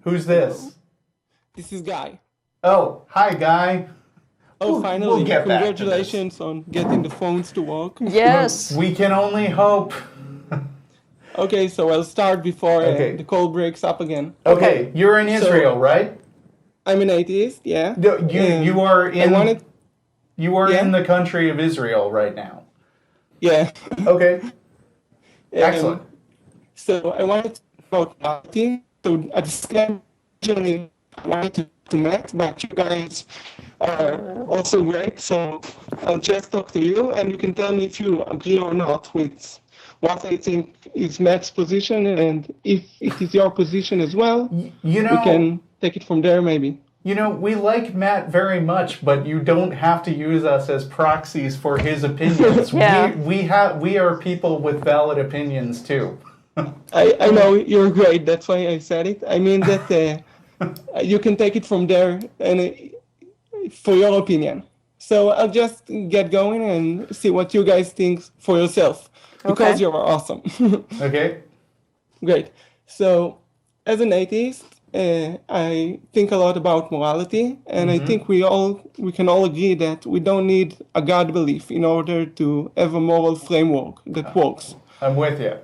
Who's Hello. this? This is Guy. Oh, hi, Guy. Oh, We'll finally. get back to this. Congratulations on getting the phones to work. Yes. We can only hope. Okay, so I'll start before Okay. the call breaks up again. Okay, you're in So Israel, right? I'm an atheist, yeah. No, And you are I wanted, in yeah, the country of Israel right now. yeah. Okay, Um, excellent. so I wanted to talk about marketing. So at the scheduling, I wanted to meet, but you guys are also great. So I'll just talk to you, and you can tell me if you agree or not with what I think is Matt's position, and if it is your position as well, You we know, can take it from there maybe. we like Matt very much, but you don't have to use us as proxies for his opinions. Yeah. We are people with valid opinions too. I know you're great. That's why I said it. I mean that you can take it from there and for your opinion. So I'll just get going and see what you guys think for yourself because Okay. you're awesome. Okay? Great. So as an atheist, I think a lot about morality, and I think we can all agree that we don't need a God belief in order to have a moral framework that works. I'm with you.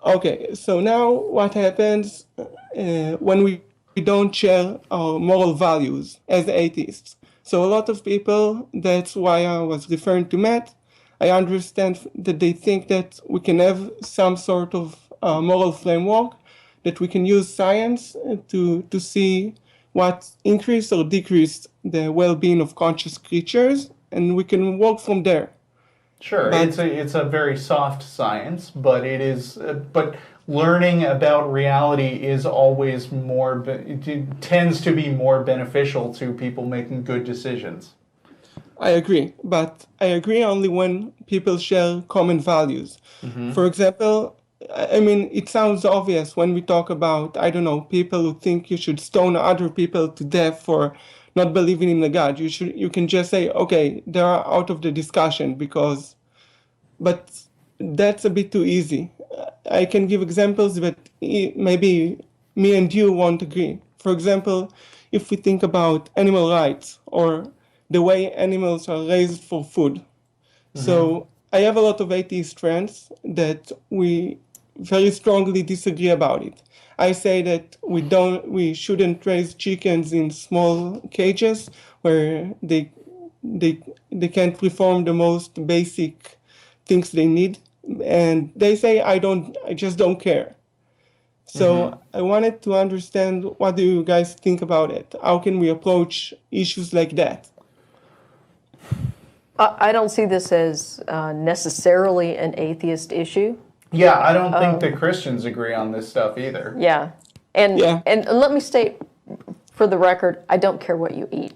Okay, so now what happens when we don't share our moral values as atheists? So a lot of people, that's why I was referring to Matt. I understand that they think that we can have some sort of moral framework, that we can use science to see what increase or decrease the well-being of conscious creatures, and we can work from there. Sure, But it's a very soft science, but but learning about reality is always it tends to be more beneficial to people making good decisions. I agree, but I agree only when people share common values. For example, I mean, it sounds obvious when we talk about, I don't know, people who think you should stone other people to death for not believing in a God. You can just say, okay, they are out of the discussion but that's a bit too easy. I can give examples, but maybe me and you won't agree. For example, if we think about animal rights or the way animals are raised for food. So I have a lot of atheist friends that we very strongly disagree about it. I say that we shouldn't raise chickens in small cages where they can't perform the most basic things they need, and they say I just don't care. So I wanted to understand, what do you guys think about it? How can we approach issues like that? I don't see this as necessarily an atheist issue. Yeah, I don't think the Christians agree on this stuff either. Yeah. And Yeah. and let me state for the record, I don't care what you eat.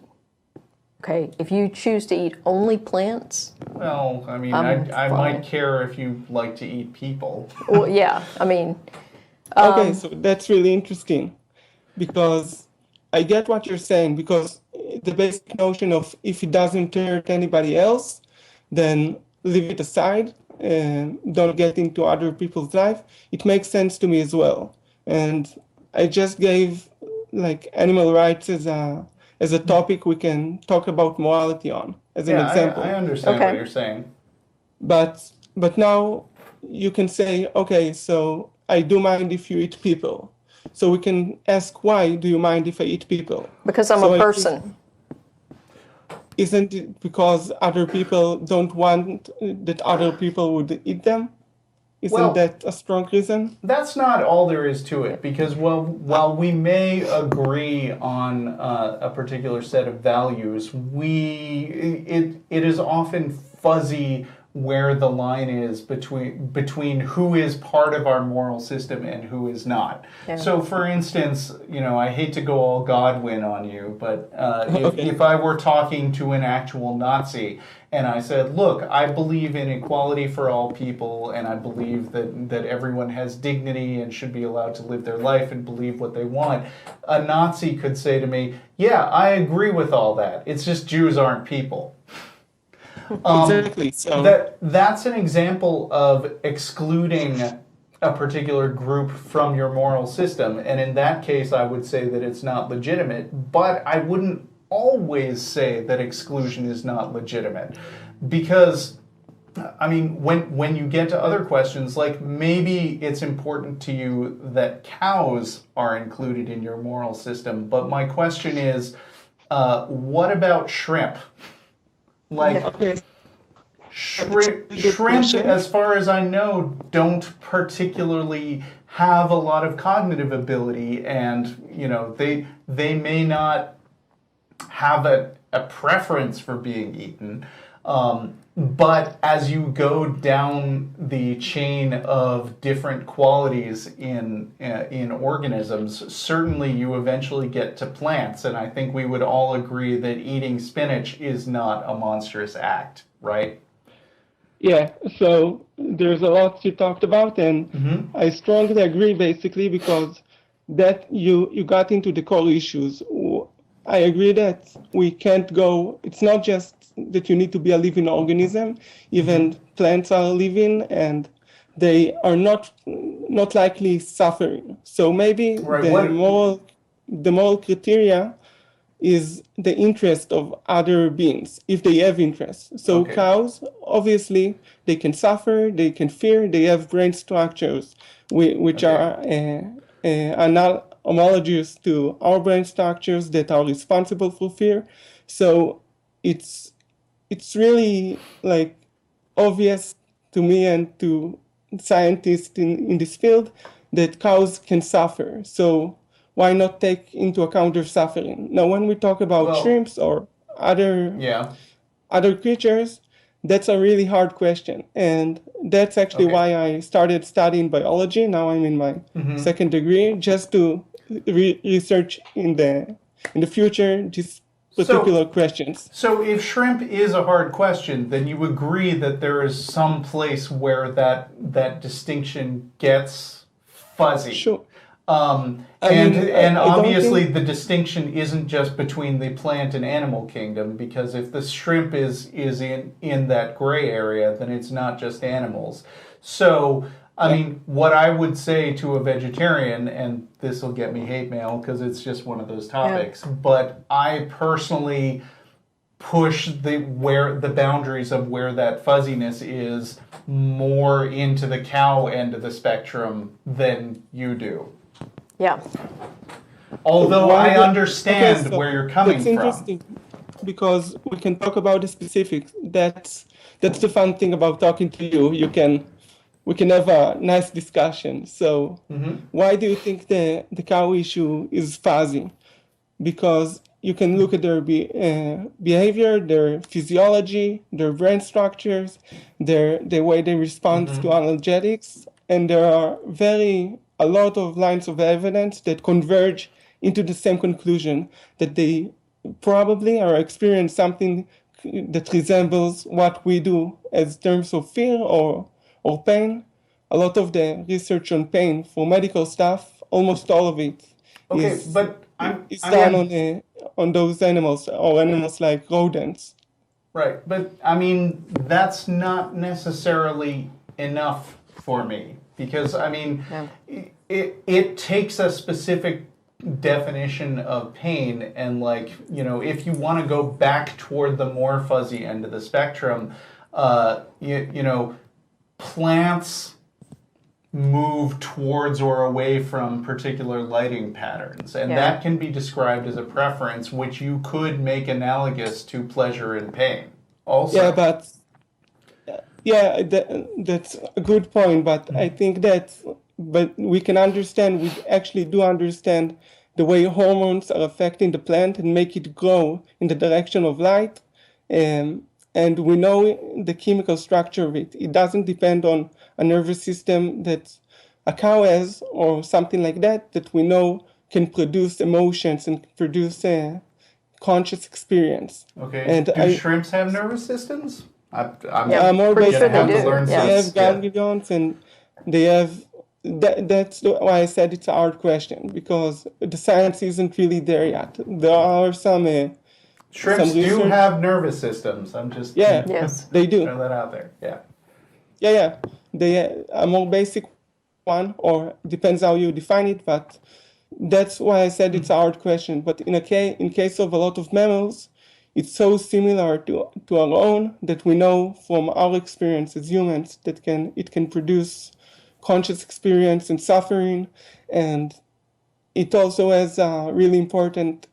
Okay? If you choose to eat only plants, Well, I mean, I'm I fine. might care if you like to eat people. well, yeah, I mean, Okay, so that's really interesting because I get what you're saying, because the basic notion of if it doesn't hurt anybody else, then leave it aside and don't get into other people's life. It makes sense to me as well. And I just gave like animal rights as a topic we can talk about morality on as an Yeah, example. I understand what Okay. you're saying. But now you can say, okay, so I do mind if you eat people. So we can ask, why do you mind if I eat people? because I'm So a I think, person. isn't it because other people don't want that other people would eat them? Isn't Well, that a strong reason? that's not all there is to it, because while we may agree on a particular set of values, it is often fuzzy where the line is between who is part of our moral system and who is not. Yeah. So, for instance, I hate to go all Godwin on you, but Okay. if I were talking to an actual Nazi and I said, look, I believe in equality for all people, and I believe that everyone has dignity and should be allowed to live their life and believe what they want, a Nazi could say to me, yeah, I agree with all that. It's just Jews aren't people. Exactly. So That's an example of excluding a particular group from your moral system. And in that case, I would say that it's not legitimate, but I wouldn't always say that exclusion is not legitimate. Because, I mean, when you get to other questions, like maybe it's important to you that cows are included in your moral system, but my question is, what about shrimp? Like, Okay. shrimp, as far as I know, don't particularly have a lot of cognitive ability, and they may not have a preference for being eaten. But as you go down the chain of different qualities in organisms, certainly you eventually get to plants, and I think we would all agree that eating spinach is not a monstrous act, right? Yeah, so there's a lot you talked about, and I strongly agree, basically, because that you got into the core issues. I agree that we can't go, it's not just that you need to be a living organism, even plants are living, and they are not likely suffering. So maybe the moral criteria is the interest of other beings, if they have interest. So cows, obviously, they can suffer, they can fear, they have brain structures which are homologous to our brain structures that are responsible for fear. So it's really like obvious to me and to scientists in this field that cows can suffer. So why not take into account their suffering? Now, when we talk about shrimps or other creatures, that's a really hard question. And that's actually why I started studying biology. Now I'm in my second degree, just to research in the future these particular questions. So if shrimp is a hard question, then you agree that there is some place where that distinction gets fuzzy. Sure. And obviously the distinction isn't just between the plant and animal kingdom, because if the shrimp is in that gray area, then it's not just animals. So, I mean, what I would say to a vegetarian, and this will get me hate mail because it's just one of those topics, but I personally push the boundaries of where that fuzziness is more into the cow end of the spectrum than you do. Yeah. Although I understand where you're coming from. That's interesting because we can talk about the specifics. That's the fun thing about talking to you. We can have a nice discussion. So why do you think the cow issue is fuzzy? Because you can look at their behavior, their physiology, their brain structures, the way they respond to analgesics, and there are a lot of lines of evidence that converge into the same conclusion, that they probably are experiencing something that resembles what we do as terms of fear or pain. A lot of the research on pain for medical stuff, almost all of it is done on those animals, or animals like rodents. Right, but I mean, that's not necessarily enough for me. Because, I mean, it takes a specific definition of pain, and like, if you want to go back toward the more fuzzy end of the spectrum, plants move towards or away from particular lighting patterns, and that can be described as a preference, which you could make analogous to pleasure and pain also. Yeah, but that's a good point, but I think but we actually do understand the way hormones are affecting the plant and make it grow in the direction of light. And we know the chemical structure of it. It doesn't depend on a nervous system that a cow has or something like that we know can produce emotions and produce a conscious experience. Okay. And do shrimps have nervous systems? I'm more pretty sure they do. They have ganglions, and they have. That's why I said it's a hard question, because the science isn't really there yet. There are some. Shrimps do have nervous systems. I'm just yes, they do. Throw that out there. Yeah. They a more basic one, or depends how you define it, but that's why I said it's a hard question. But in case of a lot of mammals, it's so similar to our own that we know from our experience as humans that it can produce conscious experience and suffering, and it also has a really important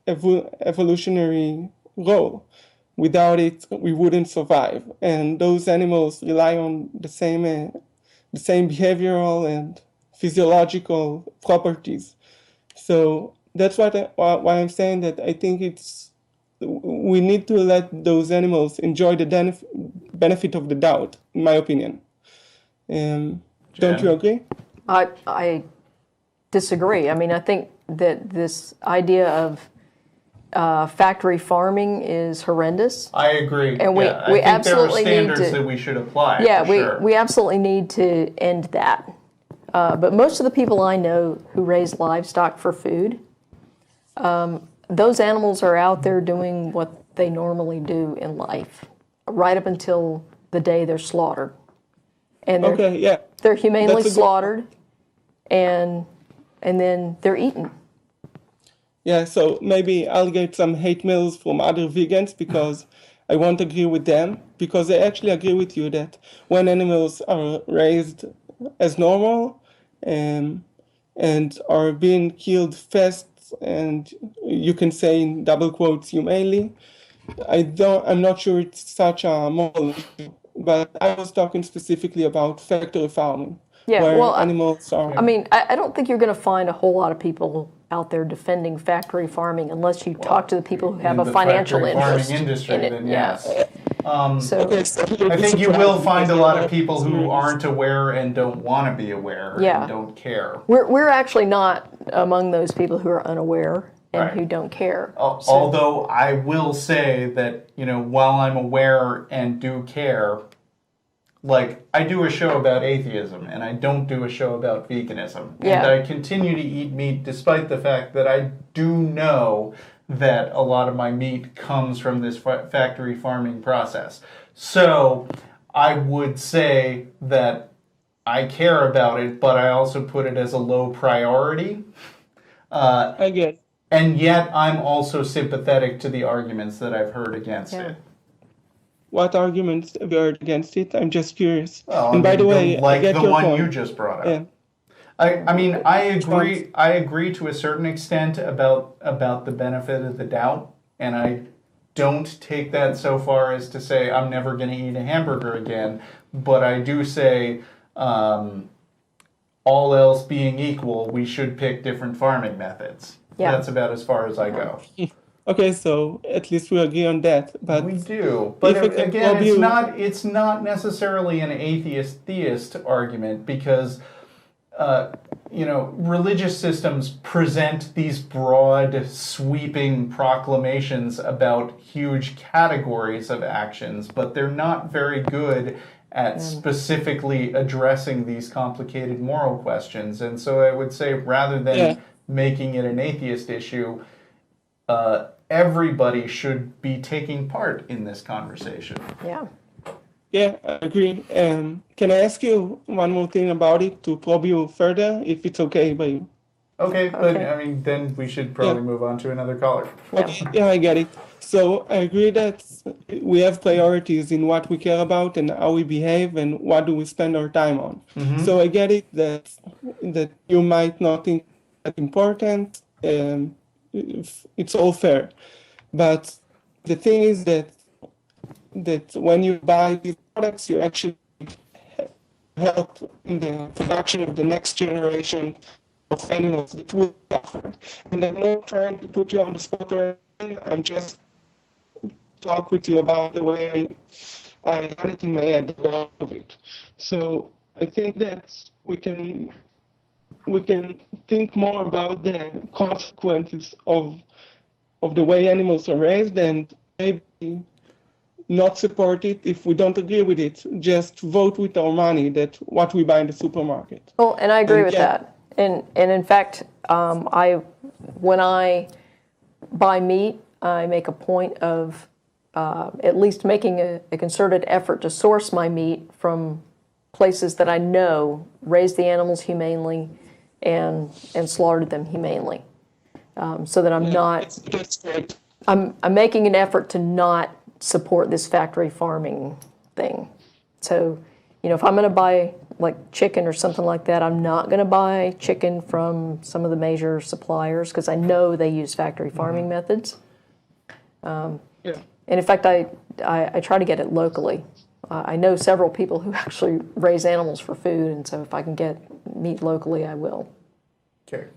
evolutionary role. Without it, we wouldn't survive. And those animals rely on the same behavioral and physiological properties. So that's why I'm saying that I think we need to let those animals enjoy the benefit of the doubt, in my opinion. Don't you agree? I disagree. I mean, I think that this idea of factory farming is horrendous. I agree. And we I think absolutely there are standards need to, that we should apply. Yeah, for we absolutely need to end that. But most of the people I know who raise livestock for food, those animals are out there doing what they normally do in life, right up until the day they're slaughtered. And they're humanely slaughtered, and then they're eaten. Yeah, so maybe I'll get some hate mails from other vegans because I won't agree with them, because I actually agree with you that when animals are raised as normal and are being killed fast, and you can say in double quotes humanely, I'm not sure it's such a moral issue, but I was talking specifically about factory farming. Yeah, where well, animals are. I mean, I don't think you're going to find a whole lot of people out there defending factory farming unless you talk to the people who have a financial interest in the factory farming industry, in it. then yes. So, I think you will find a lot of people who aren't aware and don't want to be aware and don't care. we're actually not among those people who are unaware and who don't care. Although I will say that, while I'm aware and do care, like, I do a show about atheism, and I don't do a show about veganism. Yeah. And I continue to eat meat despite the fact that I do know that a lot of my meat comes from this factory farming process. So I would say that I care about it, but I also put it as a low priority. I get. And yet I'm also sympathetic to the arguments that I've heard against it. What arguments have you heard against it? I'm just curious. Well, and by the way, like I get the your one point. you just brought up. Yeah. I mean, I agree. I agree to a certain extent about the benefit of the doubt, and I don't take that so far as to say I'm never going to eat a hamburger again. But I do say, all else being equal, we should pick different farming methods. Yeah. That's about as far as I go. Okay, so at least we agree on that. But we do. But again, it's not necessarily an atheist-theist argument, because religious systems present these broad, sweeping proclamations about huge categories of actions, but they're not very good at specifically addressing these complicated moral questions. And so I would say, rather than making it an atheist issue, everybody should be taking part in this conversation. Yeah, I agree. Can I ask you one more thing about it to probe you further, if it's okay by you? Okay, but I mean, then we should probably move on to another caller. Okay, yeah, I get it. So I agree that we have priorities in what we care about and how we behave and what do we spend our time on. Mm-hmm. So I get it that you might not think that important. It's all fair. But the thing is that when you buy these products, you actually help in the production of the next generation of animals that will suffer. And I'm not trying to put you on the spot or anything. I'm just talk with you about the way I had it in my head about it. So I think that we can think more about the consequences of the way animals are raised, and maybe not support it if we don't agree with it. Just vote with our money that what we buy in the supermarket. Well, and I agree with that. And in fact, when I buy meat, I make a point of at least making a concerted effort to source my meat from places that I know raised the animals humanely and slaughtered them humanely, so that I'm not. That's great. I'm making an effort to not support this factory farming thing. So, if I'm going to buy like chicken or something like that, I'm not going to buy chicken from some of the major suppliers because I know they use factory farming methods. And in fact, I try to get it locally. I know several people who actually raise animals for food, and so if I can get meat locally, I will. Okay.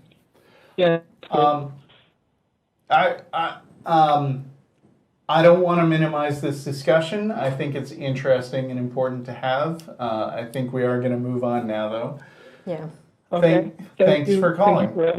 Yeah. I don't want to minimize this discussion. I think it's interesting and important to have. I think we are going to move on now, though. Yeah. Okay. Thanks for calling. Thank you.